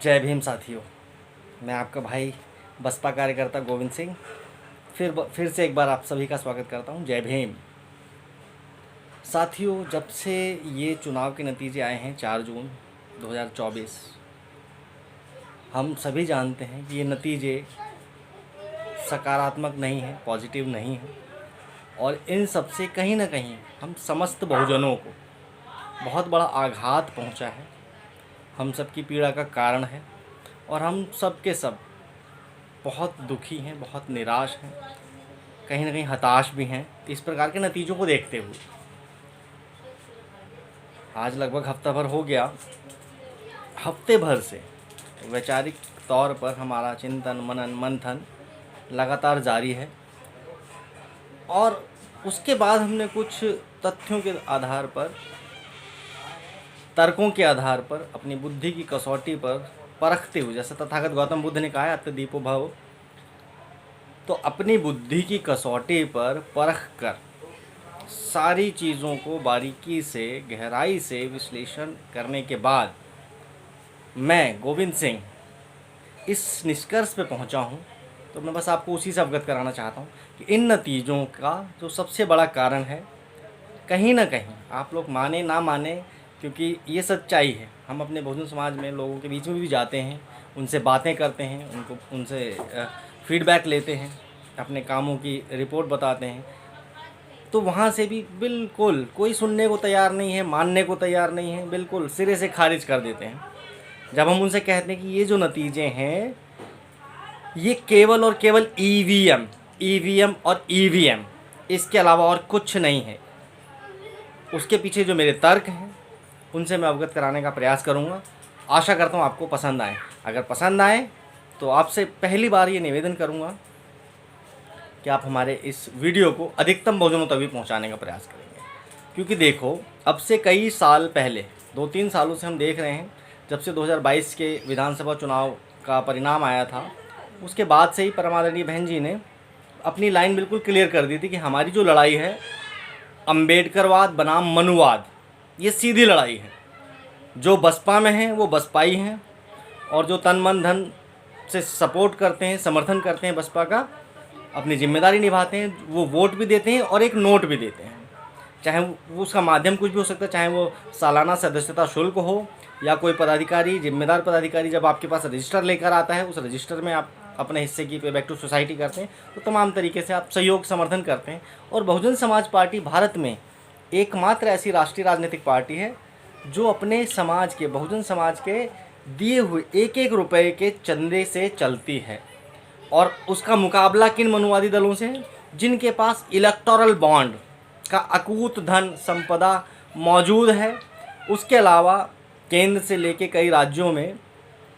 जय भीम साथियों। मैं आपका भाई बसपा कार्यकर्ता गोविंद सिंह फिर से एक बार आप सभी का स्वागत करता हूं। जय भीम साथियों। जब से ये चुनाव के नतीजे आए हैं 4 जून 2024, हम सभी जानते हैं कि ये नतीजे सकारात्मक नहीं हैं, पॉजिटिव नहीं हैं, और इन सब से कहीं ना कहीं हम समस्त बहुजनों को बहुत बड़ा आघात पहुंचा है, हम सब की पीड़ा का कारण है, और हम सब के सब बहुत दुखी हैं, बहुत निराश हैं, कहीं ना कहीं हताश भी हैं इस प्रकार के नतीजों को देखते हुए। आज लगभग हफ्ता भर हो गया, हफ्ते भर से वैचारिक तौर पर हमारा चिंतन मनन मंथन लगातार जारी है, और उसके बाद हमने कुछ तथ्यों के आधार पर, तर्कों के आधार पर, अपनी बुद्धि की कसौटी पर परखते हुए, जैसे तथागत गौतम बुद्ध ने कहा है अत्य दीपो भव, तो अपनी बुद्धि की कसौटी पर परख कर सारी चीज़ों को बारीकी से, गहराई से विश्लेषण करने के बाद मैं गोविंद सिंह इस निष्कर्ष पे पहुंचा हूं। तो मैं बस आपको उसी से अवगत कराना चाहता हूं कि इन नतीजों का जो सबसे बड़ा कारण है, कहीं ना कहीं आप लोग माने ना माने, क्योंकि ये सच्चाई है, हम अपने बहुजन समाज में लोगों के बीच में भी जाते हैं, उनसे बातें करते हैं, उनसे फीडबैक लेते हैं, अपने कामों की रिपोर्ट बताते हैं, तो वहाँ से भी बिल्कुल कोई सुनने को तैयार नहीं है, मानने को तैयार नहीं है, बिल्कुल सिरे से खारिज कर देते हैं। जब हम उनसे कहते हैं कि ये जो नतीजे हैं ये केवल और केवल ईवीएम और ईवीएम, इसके अलावा और कुछ नहीं है, उसके पीछे जो मेरे तर्क हैं उनसे मैं अवगत कराने का प्रयास करूंगा। आशा करता हूं आपको पसंद आए। अगर पसंद आए तो आपसे पहली बार ये निवेदन करूंगा कि आप हमारे इस वीडियो को अधिकतम बहुजनों तक भी पहुंचाने का प्रयास करेंगे, क्योंकि देखो, अब से कई साल पहले, 2-3 सालों से हम देख रहे हैं, जब से 2022 के विधानसभा चुनाव का परिणाम आया था, उसके बाद से ही परमादरणीय बहन जी ने अपनी लाइन बिल्कुल क्लियर कर दी थी कि हमारी जो लड़ाई है अम्बेडकरवाद बनाम मनुवाद, ये सीधी लड़ाई है। जो बसपा में हैं वो बसपाई हैं, और जो तन मन धन से सपोर्ट करते हैं, समर्थन करते हैं बसपा का, अपनी जिम्मेदारी निभाते हैं, वो वोट भी देते हैं और एक नोट भी देते हैं। चाहे वो उसका माध्यम कुछ भी हो सकता है, चाहे वो सालाना सदस्यता शुल्क हो, या कोई पदाधिकारी, जिम्मेदार पदाधिकारी जब आपके पास रजिस्टर लेकर आता है, उस रजिस्टर में आप अपने हिस्से की पे बैक टू सोसाइटी करते हैं, तो तमाम तरीके से आप सहयोग समर्थन करते हैं। और बहुजन समाज पार्टी भारत में एकमात्र ऐसी राष्ट्रीय राजनीतिक पार्टी है जो अपने समाज के, बहुजन समाज के दिए हुए एक एक रुपए के चंदे से चलती है, और उसका मुकाबला किन मनुवादी दलों से है, जिनके पास इलेक्टोरल बॉन्ड का अकूत धन संपदा मौजूद है। उसके अलावा केंद्र से लेके कई राज्यों में,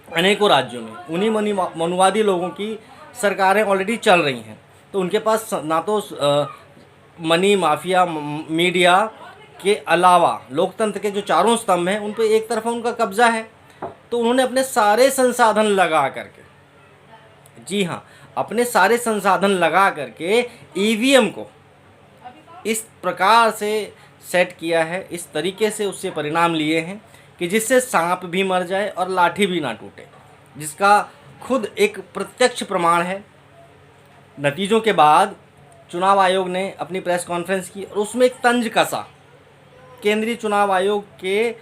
अनेकों राज्यों में उन्हीं मनुवादी लोगों की सरकारें ऑलरेडी चल रही हैं, तो उनके पास ना तो मनी माफिया, मीडिया के अलावा लोकतंत्र के जो चारों स्तंभ हैं उन पर एक तरफा उनका कब्जा है। तो उन्होंने अपने सारे संसाधन लगा करके, जी हाँ, अपने सारे संसाधन लगा करके ईवीएम को इस प्रकार से सेट किया है, इस तरीके से उससे परिणाम लिए हैं कि जिससे सांप भी मर जाए और लाठी भी ना टूटे, जिसका खुद एक प्रत्यक्ष प्रमाण है। नतीजों के बाद चुनाव आयोग ने अपनी प्रेस कॉन्फ्रेंस की, और उसमें एक तंज कसा। केंद्रीय चुनाव आयोग के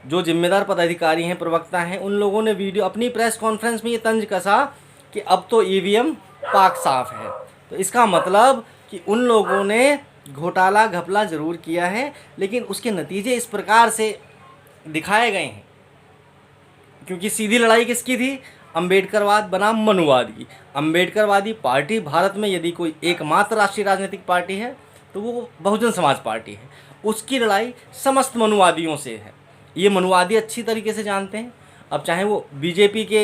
जो जिम्मेदार पदाधिकारी हैं, प्रवक्ता हैं, उन लोगों ने वीडियो अपनी प्रेस कॉन्फ्रेंस में ये तंज कसा कि अब तो ईवीएम पाक साफ है। तो इसका मतलब कि उन लोगों ने घोटाला घपला ज़रूर किया है, लेकिन उसके नतीजे इस प्रकार से दिखाए गए हैं, क्योंकि सीधी लड़ाई किसकी थी? अम्बेडकरवाद बनाम मनुवाद की। अम्बेडकरवादी पार्टी भारत में यदि कोई एकमात्र राष्ट्रीय राजनीतिक पार्टी है तो वो बहुजन समाज पार्टी है। उसकी लड़ाई समस्त मनुवादियों से है। ये मनुवादी अच्छी तरीके से जानते हैं। अब चाहे वो बीजेपी के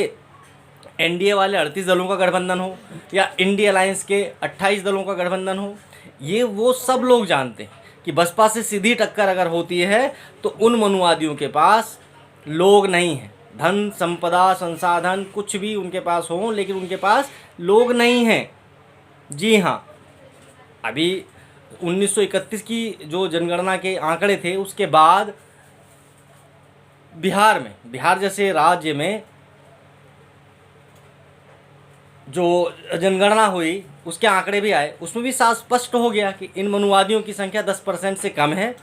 एनडीए वाले 38 दलों का गठबंधन हो, या इंडिया अलायंस के 28 दलों का गठबंधन हो, ये वो सब लोग जानते हैं कि बसपा से सीधी टक्कर अगर होती है तो उन मनुवादियों के पास लोग नहीं हैं, धन संपदा संसाधन कुछ भी उनके पास हो, लेकिन उनके पास लोग नहीं हैं। जी हाँ, अभी 1931 की जो जनगणना के आंकड़े थे, उसके बाद बिहार जैसे राज्य में जो जनगणना हुई उसके आंकड़े भी आए, उसमें भी साफ स्पष्ट हो गया कि इन मनुवादियों की संख्या 10% से कम है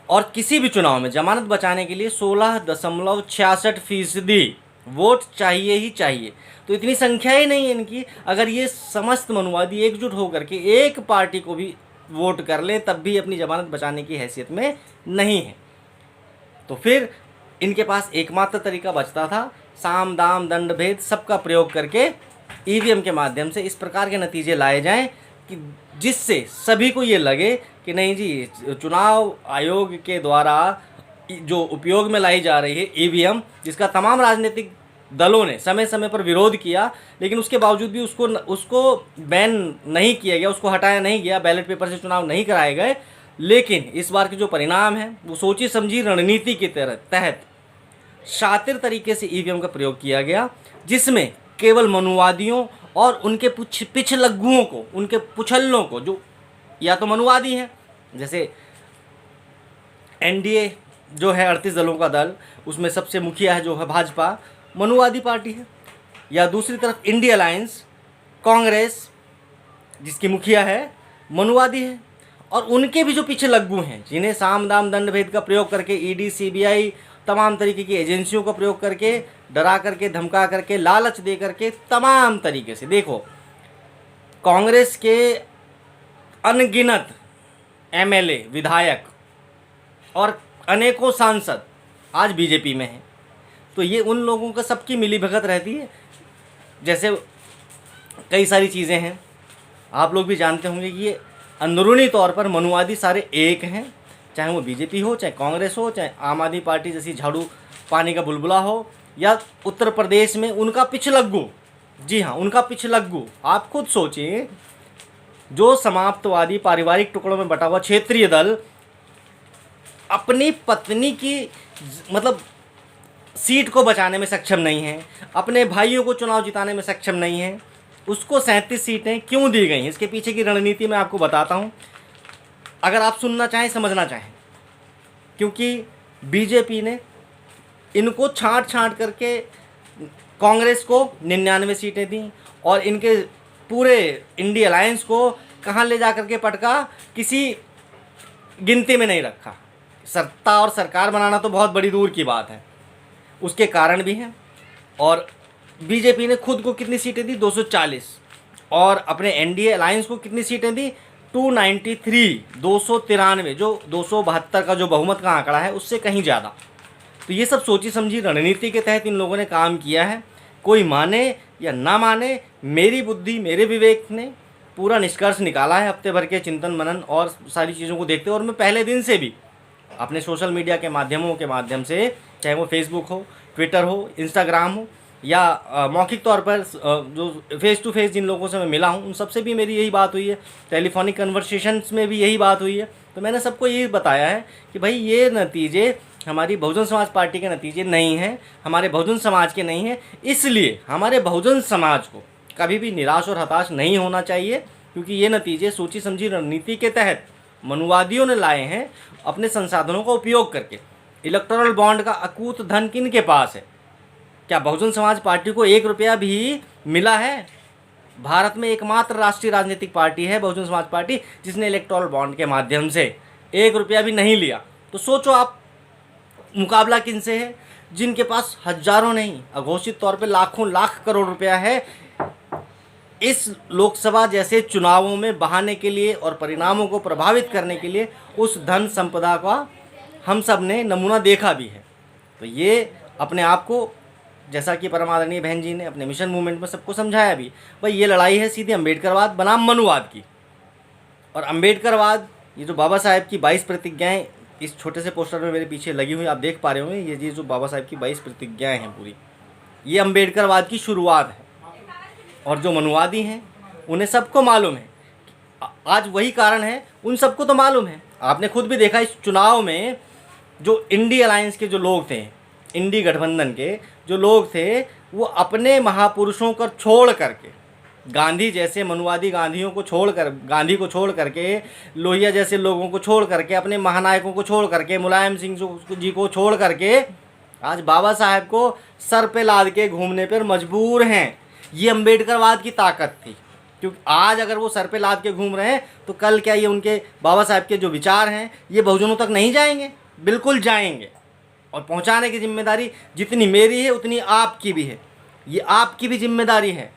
और किसी भी चुनाव में जमानत बचाने के लिए 16.66% वोट चाहिए ही चाहिए। तो इतनी संख्या ही नहीं है इनकी। अगर ये समस्त मनुवादी एकजुट होकर के एक पार्टी को भी वोट कर लें तब भी अपनी जमानत बचाने की हैसियत में नहीं है। तो फिर इनके पास एकमात्र तरीका बचता था, साम दाम दंड भेद सबका प्रयोग करके ईवीएम के माध्यम से इस प्रकार के नतीजे लाए जाएं कि जिससे सभी को ये लगे कि नहीं जी, चुनाव आयोग के द्वारा जो उपयोग में लाई जा रही है ईवीएम, जिसका तमाम राजनीतिक दलों ने समय समय पर विरोध किया, लेकिन उसके बावजूद भी उसको बैन नहीं किया गया, उसको हटाया नहीं गया, बैलेट पेपर से चुनाव नहीं कराए गए। लेकिन इस बार के जो परिणाम है वो सोची समझी रणनीति के तहत शातिर तरीके से ईवीएम का प्रयोग किया गया, जिसमें केवल मनुवादियों और उनके पिछलग्गुओं को, उनके पुछल्लों को, जो या तो मनुवादी हैं, जैसे एनडीए जो है 38 दलों का दल, उसमें सबसे मुखिया है जो है भाजपा, मनुवादी पार्टी है, या दूसरी तरफ इंडिया अलायंस कांग्रेस जिसकी मुखिया है मनुवादी है, और उनके भी जो पिछलग्गु हैं जिन्हें साम दाम दंड भेद का प्रयोग करके ईडी सीबीआई तमाम तरीके की एजेंसियों का प्रयोग करके, डरा करके, धमका करके, लालच दे करके, तमाम तरीके से, देखो कांग्रेस के अनगिनत एमएलए, विधायक और अनेकों सांसद आज बीजेपी में हैं। तो ये उन लोगों का सबकी मिली भगत रहती है। जैसे कई सारी चीज़ें हैं, आप लोग भी जानते होंगे कि ये अंदरूनी तौर पर मनुवादी सारे एक हैं, चाहे वो बीजेपी हो, चाहे कांग्रेस हो, चाहे आम आदमी पार्टी जैसी झाड़ू पानी का बुलबुला हो, या उत्तर प्रदेश में उनका पिछलग्गू, जी हाँ उनका पिछलग्गू। आप खुद सोचिए, जो समाप्तवादी पारिवारिक टुकड़ों में बटा हुआ क्षेत्रीय दल अपनी पत्नी की मतलब सीट को बचाने में सक्षम नहीं है, अपने भाइयों को चुनाव जिताने में सक्षम नहीं है, उसको 37 सीटें क्यों दी गई हैं, इसके पीछे की रणनीति मैं आपको बताता हूं, अगर आप सुनना चाहें, समझना चाहें। क्योंकि बीजेपी ने इनको छांट करके कांग्रेस को 99 सीटें दी और इनके पूरे इंडिया अलायंस को कहाँ ले जा करके पटका, किसी गिनती में नहीं रखा। सत्ता और सरकार बनाना तो बहुत बड़ी दूर की बात है, उसके कारण भी हैं। और बीजेपी ने खुद को कितनी सीटें दी, 240, और अपने एनडीए अलायंस को कितनी सीटें दी, 293, 293, जो 272 का जो बहुमत का आंकड़ा है उससे कहीं ज़्यादा। तो ये सब सोची समझी रणनीति के तहत इन लोगों ने काम किया है। कोई माने या ना माने, मेरी बुद्धि, मेरे विवेक ने पूरा निष्कर्ष निकाला है हफ्ते भर के चिंतन मनन और सारी चीज़ों को देखते हुए। और मैं पहले दिन से भी अपने सोशल मीडिया के माध्यमों के माध्यम से, चाहे वो फेसबुक हो, ट्विटर हो, इंस्टाग्राम हो, या मौखिक तौर पर जो फेस टू फेस जिन लोगों से मैं मिला हूँ उन सबसे भी मेरी यही बात हुई है, टेलीफोनिक कन्वर्सेशंस में भी यही बात हुई है। तो मैंने सबको यही बताया है कि भाई ये नतीजे हमारी बहुजन समाज पार्टी के नतीजे नहीं हैं, हमारे बहुजन समाज के नहीं हैं, इसलिए हमारे बहुजन समाज को कभी भी निराश और हताश नहीं होना चाहिए, क्योंकि ये नतीजे सोची समझी रणनीति के तहत मनुवादियों ने लाए हैं अपने संसाधनों का उपयोग करके। इलेक्टोरल बॉन्ड का अकूत धन किन के पास है? क्या बहुजन समाज पार्टी को 1 रुपया भी मिला है? भारत में एकमात्र राष्ट्रीय राजनीतिक पार्टी है बहुजन समाज पार्टी जिसने इलेक्टोरल बॉन्ड के माध्यम से 1 रुपया भी नहीं लिया। तो सोचो आप, मुकाबला किनसे है? जिनके पास हजारों नहीं, अघोषित तौर पे लाखों लाख करोड़ रुपया है इस लोकसभा जैसे चुनावों में बहाने के लिए और परिणामों को प्रभावित करने के लिए। उस धन संपदा का हम सब ने नमूना देखा भी है। तो ये अपने आप को, जैसा कि परम आदरणीय बहन जी ने अपने मिशन मूवमेंट में सबको समझाया भी, भाई ये लड़ाई है सीधे अम्बेडकरवाद बनाम मनुवाद की। और अम्बेडकरवाद, ये जो बाबा साहेब की 22 प्रतिज्ञाएं इस छोटे से पोस्टर में मेरे पीछे लगी हुई आप देख पा रहे होंगे, ये जो बाबा साहेब की 22 प्रतिज्ञाएं हैं पूरी, ये अम्बेडकरवाद की शुरुआत है। और जो मनुवादी हैं उन्हें सबको मालूम है, आज वही कारण है, उन सबको तो मालूम है। आपने खुद भी देखा इस चुनाव में जो इंडी अलायंस के जो लोग थे, इंडी गठबंधन के जो लोग थे, वो अपने महापुरुषों को छोड़ करके, गांधी जैसे मनुवादी गांधियों को छोड़कर, गांधी को छोड़ करके, लोहिया जैसे लोगों को छोड़ करके, अपने महानायकों को छोड़ करके, मुलायम सिंह जी को छोड़ करके आज बाबा साहेब को सर पे लाद के घूमने पर मजबूर हैं। ये अम्बेडकरवाद की ताकत थी। क्योंकि आज अगर वो सर पे लाद के घूम रहे हैं तो कल क्या ये उनके बाबा साहब के जो विचार हैं ये बहुजनों तक नहीं जाएंगे? बिल्कुल जाएंगे। और पहुंचाने की जिम्मेदारी जितनी मेरी है उतनी आपकी भी है। ये आपकी भी जिम्मेदारी है।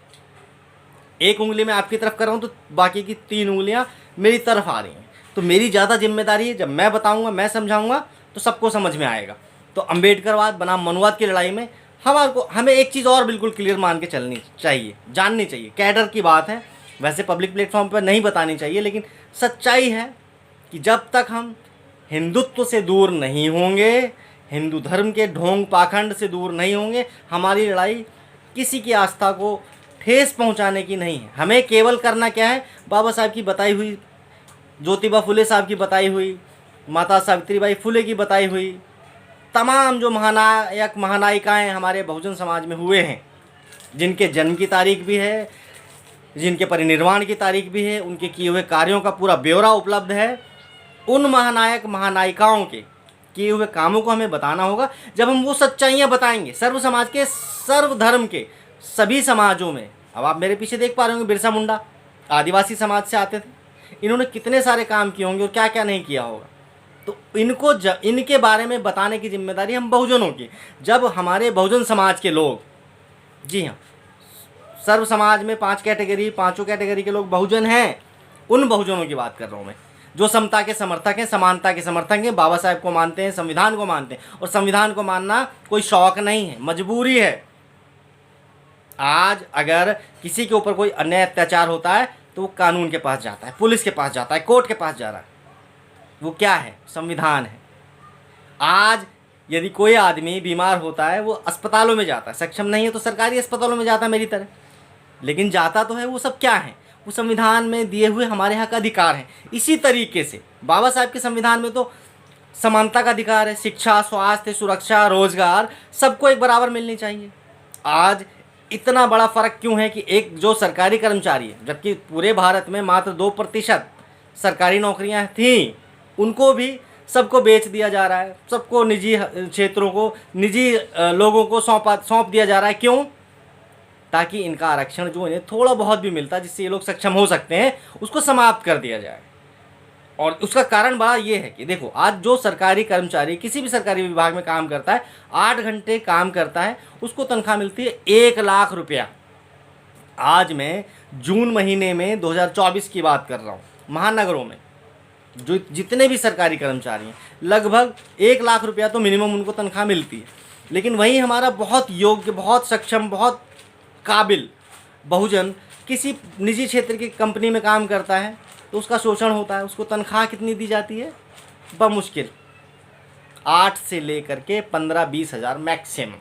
एक उंगली मैं आपकी तरफ कर रहा हूँ तो बाकी की 3 उंगलियाँ मेरी तरफ आ रही हैं। तो मेरी ज़्यादा जिम्मेदारी है, जब मैं बताऊँगा, मैं समझाऊँगा तो सबको समझ में आएगा। तो अम्बेडकरवाद बनाम मनुवाद की लड़ाई में हमें एक चीज़ और बिल्कुल क्लियर मान के चलनी चाहिए, जाननी चाहिए। कैडर की बात है, वैसे पब्लिक प्लेटफॉर्म पर नहीं बतानी चाहिए, लेकिन सच्चाई है कि जब तक हम हिंदुत्व से दूर नहीं होंगे, हिंदू धर्म के ढोंग पाखंड से दूर नहीं होंगे, हमारी लड़ाई किसी की आस्था को ठेस पहुंचाने की नहीं है। हमें केवल करना क्या है, बाबा साहब की बताई हुई, ज्योतिबा फुले साहब की बताई हुई, माता सावित्रीबाई फुले की बताई हुई तमाम जो महानायक महानायिकाएं हमारे बहुजन समाज में हुए हैं, जिनके जन्म की तारीख भी है, जिनके परिनिर्वाण की तारीख भी है, उनके किए हुए कार्यों का पूरा ब्यौरा उपलब्ध है। उन महानायक महानायिकाओं के किए हुए कामों को हमें बताना होगा। जब हम वो सच्चाइयाँ बताएंगे सर्व समाज के, सर्व धर्म के, सभी समाजों में। अब आप मेरे पीछे देख पा रहे होंगे, बिरसा मुंडा आदिवासी समाज से आते थे, इन्होंने कितने सारे काम किए होंगे और क्या क्या नहीं किया होगा। तो इनके बारे में बताने की जिम्मेदारी हम बहुजनों की। जब हमारे बहुजन समाज के लोग, जी हाँ, सर्व समाज में 5 कैटेगरी, 5 कैटेगरी के लोग बहुजन हैं, उन बहुजनों की बात कर रहा हूँ मैं, जो समता के समर्थक हैं, समानता के समर्थक हैं, बाबा साहब को मानते हैं, संविधान को मानते हैं। और संविधान को मानना कोई शौक नहीं है, मजबूरी है। आज अगर किसी के ऊपर कोई अन्याय अत्याचार होता है तो वो कानून के पास जाता है, पुलिस के पास जाता है, कोर्ट के पास जा रहा है। वो क्या है? संविधान है। आज यदि कोई आदमी बीमार होता है वो अस्पतालों में जाता है, सक्षम नहीं है तो सरकारी अस्पतालों में जाता है मेरी तरह, लेकिन जाता तो है। वो सब क्या है? वो संविधान में दिए हुए हमारे यहाँ का अधिकार है। इसी तरीके से बाबा साहब के संविधान में तो समानता का अधिकार है, शिक्षा, स्वास्थ्य, सुरक्षा, रोजगार सबको एक बराबर मिलनी चाहिए। आज इतना बड़ा फ़र्क क्यों है कि एक जो सरकारी कर्मचारी है, जबकि पूरे भारत में मात्र 2% सरकारी नौकरियां थीं, उनको भी सबको बेच दिया जा रहा है, सबको निजी क्षेत्रों को, निजी लोगों को सौंप दिया जा रहा है। क्यों? ताकि इनका आरक्षण जो इन्हें थोड़ा बहुत भी मिलता है, जिससे ये लोग सक्षम हो सकते हैं, उसको समाप्त कर दिया जाए। और उसका कारण बड़ा ये है कि देखो, आज जो सरकारी कर्मचारी किसी भी सरकारी विभाग में काम करता है, 8 घंटे काम करता है, उसको तनख्वाह मिलती है 1 लाख रुपया। आज मैं जून महीने में 2024 की बात कर रहा हूँ, महानगरों में जो जितने भी सरकारी कर्मचारी हैं, लगभग 1 लाख रुपया तो मिनिमम उनको तनख्वाह मिलती है। लेकिन वहीं हमारा बहुत योग्य, बहुत सक्षम, बहुत काबिल बहुजन किसी निजी क्षेत्र की कंपनी में काम करता है तो उसका शोषण होता है। उसको तनख्वाह कितनी दी जाती है? बमुश्किल 8 से लेकर के 15-20 हज़ार मैक्सिमम,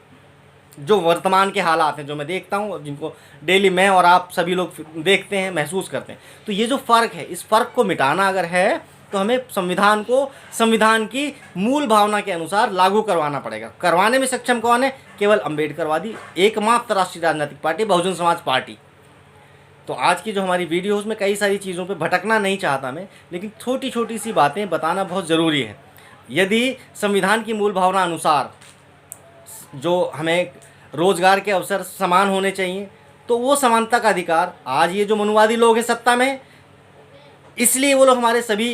जो वर्तमान के हालात हैं, जो मैं देखता हूँ, जिनको डेली मैं और आप सभी लोग देखते हैं, महसूस करते हैं। तो ये जो फ़र्क है, इस फ़र्क को मिटाना अगर है तो हमें संविधान को संविधान की मूल भावना के अनुसार लागू करवाना पड़ेगा। करवाने में सक्षम कौन है? केवल अम्बेडकरवादी एकमात्र राष्ट्रीय राजनीतिक पार्टी बहुजन समाज पार्टी। तो आज की जो हमारी वीडियो उसमें कई सारी चीज़ों पे भटकना नहीं चाहता मैं, लेकिन छोटी छोटी सी बातें बताना बहुत ज़रूरी है। यदि संविधान की मूल भावना अनुसार जो हमें रोज़गार के अवसर समान होने चाहिए, तो वो समानता का अधिकार आज ये जो मनुवादी लोग हैं सत्ता में, इसलिए वो लोग हमारे सभी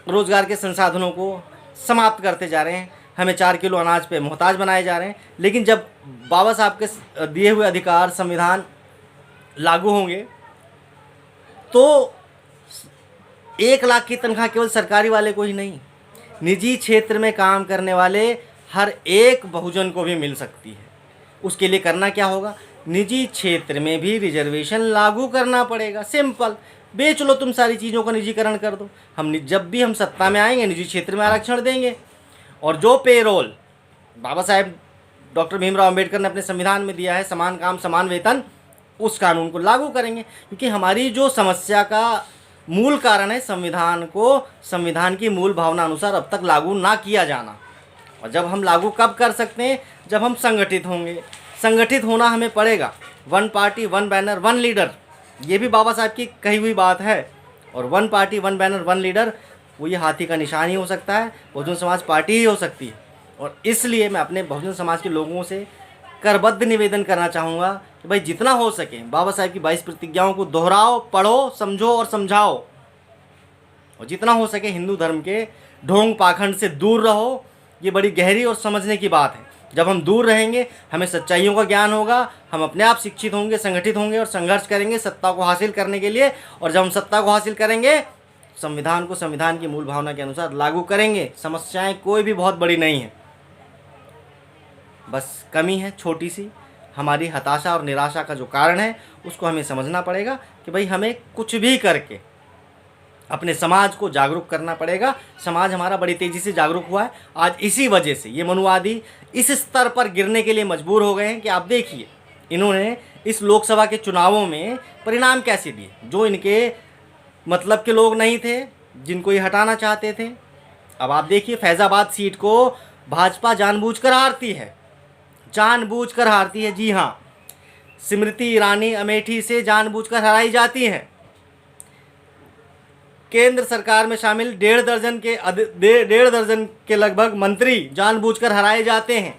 रोज़गार के संसाधनों को समाप्त करते जा रहे हैं, हमें 4 किलो अनाज पे मोहताज बनाए जा रहे हैं। लेकिन जब बाबा साहब के दिए हुए अधिकार संविधान लागू होंगे तो 1 लाख की तनख्वाह केवल सरकारी वाले को ही नहीं, निजी क्षेत्र में काम करने वाले हर एक बहुजन को भी मिल सकती है। उसके लिए करना क्या होगा? निजी क्षेत्र में भी रिजर्वेशन लागू करना पड़ेगा। सिंपल, बेच लो तुम सारी चीज़ों का निजीकरण कर दो। जब भी हम सत्ता में आएंगे निजी क्षेत्र में आरक्षण देंगे। और जो पेरोल बाबा साहेब डॉक्टर भीमराव अंबेडकर ने अपने संविधान में दिया है, समान काम समान वेतन, उस कानून को लागू करेंगे। क्योंकि हमारी जो समस्या का मूल कारण है संविधान को संविधान की मूल भावना अनुसार अब तक लागू ना किया जाना। और जब हम लागू कब कर सकते हैं? जब हम संगठित होंगे। संगठित होना हमें पड़ेगा। 1 पार्टी 1 बैनर 1 लीडर, ये भी बाबा साहब की कही हुई बात है। और 1 पार्टी 1 बैनर 1 लीडर, वो ये हाथी का निशान ही हो सकता है, बहुजन समाज पार्टी ही हो सकती है। और इसलिए मैं अपने बहुजन समाज के लोगों से करबद्ध निवेदन करना चाहूँगा कि भाई जितना हो सके बाबा साहेब की 22 प्रतिज्ञाओं को दोहराओ, पढ़ो, समझो और समझाओ, और जितना हो सके हिंदू धर्म के ढोंग पाखंड से दूर रहो। ये बड़ी गहरी और समझने की बात है। जब हम दूर रहेंगे हमें सच्चाइयों का ज्ञान होगा, हम अपने आप शिक्षित होंगे, संगठित होंगे और संघर्ष करेंगे सत्ता को हासिल करने के लिए। और जब हम सत्ता को हासिल करेंगे संविधान को संविधान की मूल भावना के अनुसार लागू करेंगे। समस्याएं कोई भी बहुत बड़ी नहीं है, बस कमी है छोटी सी, हमारी हताशा और निराशा का जो कारण है उसको हमें समझना पड़ेगा कि भाई हमें कुछ भी करके अपने समाज को जागरूक करना पड़ेगा। समाज हमारा बड़ी तेज़ी से जागरूक हुआ है। आज इसी वजह से ये मनुवादी इस स्तर पर गिरने के लिए मजबूर हो गए हैं कि आप देखिए इन्होंने इस लोकसभा के चुनावों में परिणाम कैसे दिए। जो इनके मतलब के लोग नहीं थे, जिनको ये हटाना चाहते थे, अब आप देखिए फैज़ाबाद सीट को भाजपा जानबूझकर हारती है, जानबूझकर हारती है। जी हाँ, स्मृति ईरानी अमेठी से जानबूझकर हराई जाती हैं। केंद्र सरकार में शामिल 1.5 दर्जन के लगभग मंत्री जानबूझकर हराए जाते हैं,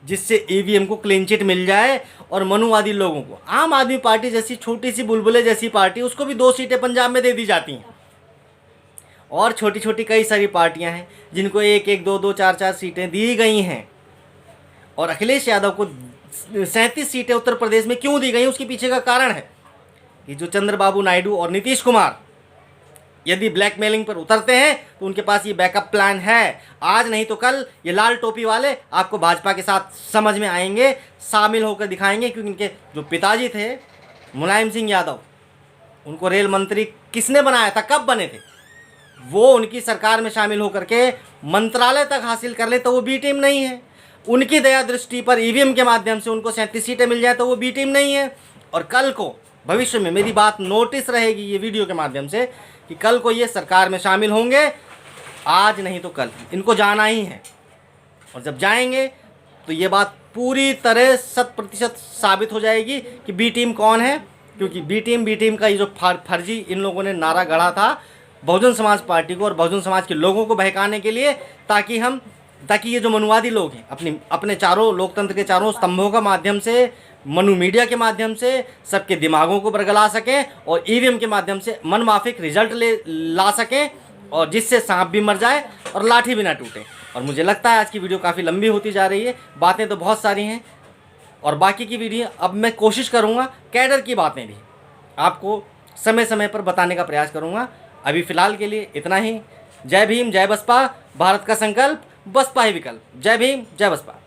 जिससे ईवीएम को क्लीन चिट मिल जाए और मनुवादी लोगों को, आम आदमी पार्टी जैसी छोटी सी बुलबुले जैसी पार्टी, उसको भी 2 सीटें पंजाब में दे दी जाती हैं। और छोटी छोटी कई सारी पार्टियां हैं जिनको 1-1, 2-2, 4-4 सीटें दी गई हैं। और अखिलेश यादव को 37 सीटें उत्तर प्रदेश में क्यों दी गई, उसके पीछे का कारण है कि जो चंद्रबाबू नायडू और नीतीश कुमार यदि ब्लैकमेलिंग पर उतरते हैं तो उनके पास ये बैकअप प्लान है। आज नहीं तो कल ये लाल टोपी वाले आपको भाजपा के साथ समझ में आएंगे, शामिल होकर दिखाएंगे। क्योंकि इनके जो पिताजी थे मुलायम सिंह यादव, उनको रेल मंत्री किसने बनाया था, कब बने थे, वो उनकी सरकार में शामिल होकर के मंत्रालय तक हासिल कर ले तो वो बी टीम नहीं है। उनकी दया दृष्टि पर ईवीएम के माध्यम से उनको 37 सीटें मिल जाए तो वो बी टीम नहीं है। और कल को भविष्य में मेरी बात नोटिस रहेगी ये वीडियो के माध्यम से कि कल को ये सरकार में शामिल होंगे, आज नहीं तो कल इनको जाना ही है। और जब जाएंगे तो ये बात पूरी तरह 100% साबित हो जाएगी कि बी टीम कौन है। क्योंकि बी टीम का ये जो फर्जी इन लोगों ने नारा गढ़ा था बहुजन समाज पार्टी को और बहुजन समाज के लोगों को बहकाने के लिए, ताकि ये जो मनुवादी लोग हैं अपने चारों लोकतंत्र के चारों स्तंभों का माध्यम से, मनु मीडिया के माध्यम से सबके दिमागों को बरगला सकें और ईवीएम के माध्यम से मनमाफिक रिजल्ट ला सकें, और जिससे सांप भी मर जाए और लाठी भी ना टूटे। और मुझे लगता है आज की वीडियो काफ़ी लंबी होती जा रही है, बातें तो बहुत सारी हैं और बाकी की वीडियो अब मैं कोशिश करूँगा कैडर की बातें भी आपको समय समय पर बताने का प्रयास करूँगा। अभी फ़िलहाल के लिए इतना ही। जय भीम, जय बसपा, भारत का संकल्प बसपा ही विकल्प। जय भीम, जय बसपा।